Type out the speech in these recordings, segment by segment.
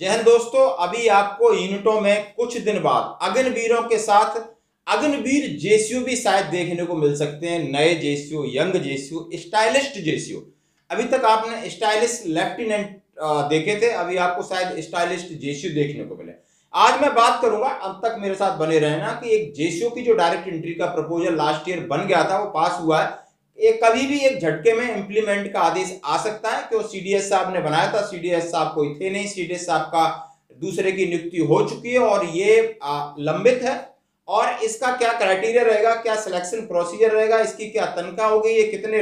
जय हिंद दोस्तों। अभी आपको यूनिटों में कुछ दिन बाद अग्निवीरों के साथ अग्निवीर जेसीयू भी शायद देखने को मिल सकते हैं। नए जेसीयू, यंग जेसीयू, स्टाइलिस्ट जेसीयू। अभी तक आपने स्टाइलिश लेफ्टिनेंट देखे थे, अभी आपको शायद स्टाइलिस्ट जेसीयू देखने को मिले। आज मैं बात करूंगा, अब तक मेरे साथ बने रहना, कि एक जेसीयू की जो डायरेक्ट एंट्री का प्रपोजल लास्ट ईयर बन गया था वो पास हुआ है। ये कभी भी एक झटके में इंप्लीमेंट का आदेश आ सकता है, क्यों सीडीएस साहब ने बनाया था। सीडीएस साहब कोई थे नहीं, सीडीएस साहब का दूसरे की नियुक्ति हो चुकी है और ये लंबित है। और इसका क्या क्राइटेरिया रहेगा, क्या सिलेक्शन प्रोसीजर रहेगा, इसकी क्या तनख्वाह होगी, ये कितने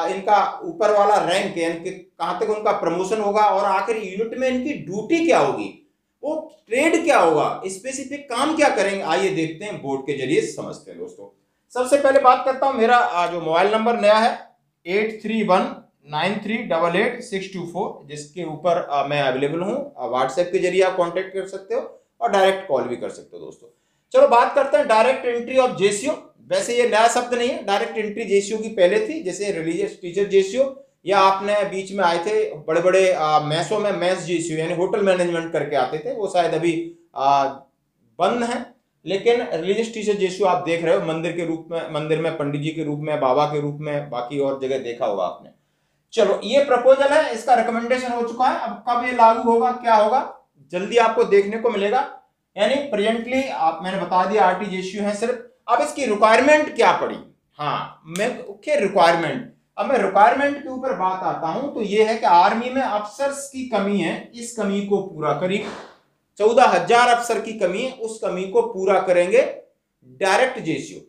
इनका ऊपर वाला रैंक है, कहां तक उनका प्रमोशन होगा, और आखिर यूनिट में इनकी ड्यूटी क्या होगी, वो ट्रेड क्या होगा, स्पेसिफिक काम क्या करेंगे, आइए देखते हैं, बोर्ड के जरिए समझते हैं दोस्तों। सबसे पहले बात करता हूं, मेरा जो मोबाइल नंबर नया है 8319388624, जिसके ऊपर मैं अवेलेबल हूं। व्हाट्सएप के जरिए आप कांटेक्ट कर सकते हो और डायरेक्ट कॉल भी कर सकते हो दोस्तों। चलो बात करते हैं डायरेक्ट एंट्री ऑफ जेसीयू। वैसे ये नया शब्द नहीं है, डायरेक्ट एंट्री जेसीयू की पहले थी, जैसे रिलीजियस टीचर जेसीयू, या आपने बीच में आए थे बड़े बड़े मैसों में मैस जेसीयू यानी होटल मैनेजमेंट करके आते थे, वो शायद अभी बंद है। लेकिन रिलीजियस टीचर जेसीयू आप देख रहे हो मंदिर के रूप में, मंदिर में पंडित जी के रूप में, बाबा के रूप में, बाकी और जगह देखा होगा आपने। चलो ये प्रपोजल है, इसका रिकमेंडेशन हो चुका है। अब कब ये लागू होगा, क्या होगा, जल्दी आपको देखने को मिलेगा। यानी प्रेजेंटली आप, मैंने बता दिया आरटी जेसीयू है सिर्फ। अब इसकी रिक्वायरमेंट क्या पड़ी, हाँ मैं रिक्वायरमेंट, अब मैं रिक्वायरमेंट के ऊपर बात आता हूं, तो ये है कि आर्मी में अफसर्स की कमी है, इस कमी को पूरा करें। 14,000 अफसर की कमी है, उस कमी को पूरा करेंगे डायरेक्ट जेसीयू।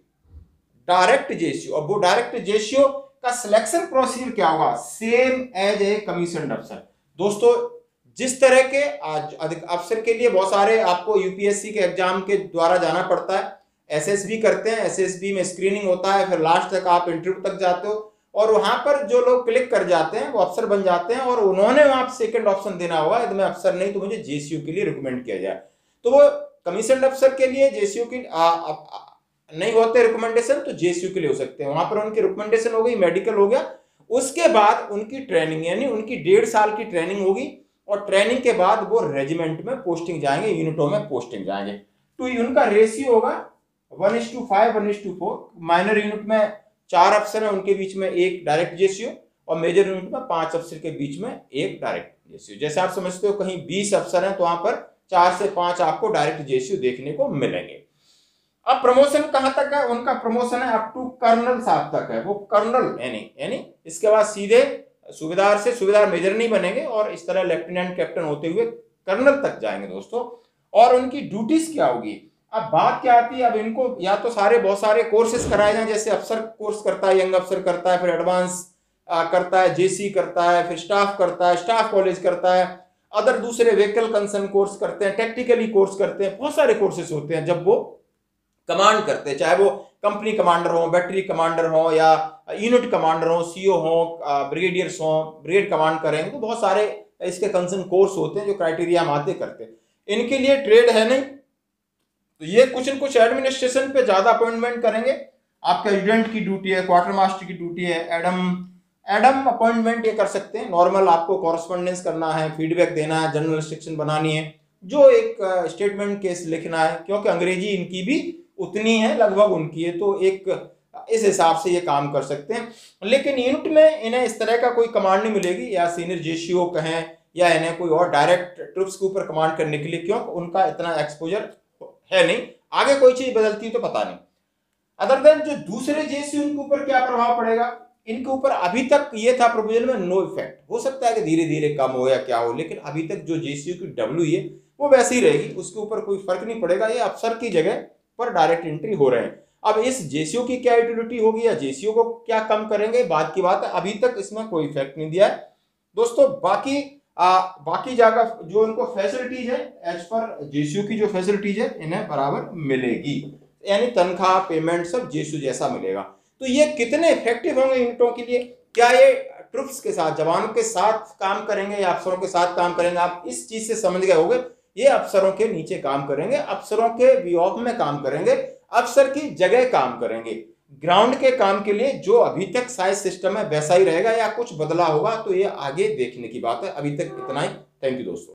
डायरेक्ट जेसीयू, अब वो डायरेक्ट जेसीयू का सिलेक्शन प्रोसीजर क्या होगा, सेम एज ए कमीशन अफसर। दोस्तों जिस तरह के आज अधिक अफसर के लिए बहुत सारे आपको यूपीएससी के एग्जाम के द्वारा जाना पड़ता है, एसएसबी करते हैं, एसएसबी में स्क्रीनिंग होता है, फिर लास्ट तक आप इंटरव्यू तक जाते हो, और वहां पर जो लोग क्लिक कर जाते हैं वो अफसर बन जाते हैं, और उन्होंने वहां सेकंड ऑप्शन देना होगा, यदि मैं अफसर नहीं तो मुझे जेसीयू के लिए रिकमेंड किया जाए। तो वो कमीशन अफसर के लिए जेसीयू की नहीं होते रिकमेंडेशन, तो जेसीयू के लिए हो सकते हैं। वहां पर उनकी रिकमेंडेशन हो गई, मेडिकल हो गया, उसके बाद उनकी ट्रेनिंग, यानी उनकी 1.5 साल की ट्रेनिंग होगी, और ट्रेनिंग के बाद वो रेजिमेंट में पोस्टिंग जाएंगे, यूनिटों में पोस्टिंग जाएंगे। तो उनका रेशियो होगा 1:5, 1:4। माइनर यूनिट में 4 अफसर है, उनके बीच में एक डायरेक्ट जेसीयू, और मेजर यूनिट में 5 अफसर के बीच में एक डायरेक्ट जेसीयू। जैसे आप समझते हो कहीं 20 अफसर हैं तो वहां पर 4 से 5 आपको डायरेक्ट जेसीयू देखने को मिलेंगे। अब प्रमोशन कहां तक है, उनका प्रमोशन है अप टू कर्नल साहब तक है, वो कर्नल यानी इसके बाद सीधे सूबेदार से सूबेदार मेजर नहीं बनेंगे, और इस तरह लेफ्टिनेंट कैप्टन होते हुए कर्नल तक जाएंगे दोस्तों। और उनकी ड्यूटीज क्या होगी, अब बात क्या आती है, अब इनको या तो बहुत सारे कोर्सेज कराए जाएं, जैसे अफसर कोर्स करता है, यंग अफसर करता है, फिर एडवांस करता है, जेसी करता है, फिर स्टाफ करता है, स्टाफ कॉलेज करता है, अदर दूसरे व्हीकल कंसर्न कोर्स करते हैं, टेक्निकली कोर्स करते हैं, बहुत सारे कोर्सेज होते हैं जब वो कमांड करते हैं, चाहे वो कंपनी कमांडर हो, बैटरी कमांडर हो, या यूनिट कमांडर हो, सीओ हो, ब्रिगेडियर्स हो, ब्रिगेड कमांड करेंगे, तो बहुत सारे इसके कंसर्न कोर्स होते हैं जो क्राइटेरिया हम आते करते हैं। इनके लिए ट्रेड है नहीं, तो ये कुछ न कुछ एडमिनिस्ट्रेशन पे ज्यादा अपॉइंटमेंट करेंगे। आपका एजेंट की ड्यूटी है, क्वार्टर मास्टर की ड्यूटी है, एडम अपॉइंटमेंट ये कर सकते हैं। नॉर्मल आपको कॉरेस्पॉन्डेंस करना है, फीडबैक देना है, जनरल इंस्ट्रक्शन बनानी है, जो एक स्टेटमेंट केस लिखना है, क्योंकि अंग्रेजी इनकी भी उतनी है, लगभग उनकी है, तो एक इस हिसाब से ये काम कर सकते हैं। लेकिन यूनिट में इन्हें इस तरह का कोई कमांड नहीं मिलेगी, या सीनियर जेसीओ कहें, या इन्हें कोई और डायरेक्ट ट्रूप्स के ऊपर कमांड करने के लिए, क्योंकि उनका इतना एक्सपोजर है नहीं। आगे कोई चीज बदलती है तो पता नहीं। अदर देन जो दूसरे जेसीयू, उनके ऊपर क्या प्रभाव पड़ेगा, इनके ऊपर अभी तक ये था प्रपोजल में नो इफेक्ट, हो सकता है कि धीरे धीरे कम हो या क्या हो, लेकिन अभी तक जो जेसीयू की डब्ल्यू है वो वैसी ही रहेगी, उसके ऊपर कोई फर्क नहीं पड़ेगा। ये अफसर की जगह पर डायरेक्ट एंट्री हो रहे हैं। अब इस जेसीयू की क्या यूटिलिटी होगी, या जेसीयू को क्या कम करेंगे, बात की बात है, अभी तक इसमें कोई इफेक्ट नहीं दिया है दोस्तों। बाकी जगह जो उनको फैसिलिटीज है, एज पर जेसीयू की जो फैसिलिटीज है, इन्हें बराबर मिलेगी, यानी तनख्वाह, पेमेंट सब जेसीयू जैसा मिलेगा। तो ये कितने इफेक्टिव होंगे यूनिटों के लिए, क्या ये ट्रुप्स के साथ, जवानों के साथ काम करेंगे या अफसरों के साथ काम करेंगे, आप इस चीज से समझ गए होंगे। ये अफसरों के नीचे काम करेंगे, अफसरों के वियोग में काम करेंगे, अफसर की जगह काम करेंगे। ग्राउंड के काम के लिए जो अभी तक साइज सिस्टम है वैसा ही रहेगा, या कुछ बदला होगा तो ये आगे देखने की बात है। अभी तक इतना ही। थैंक यू दोस्तों।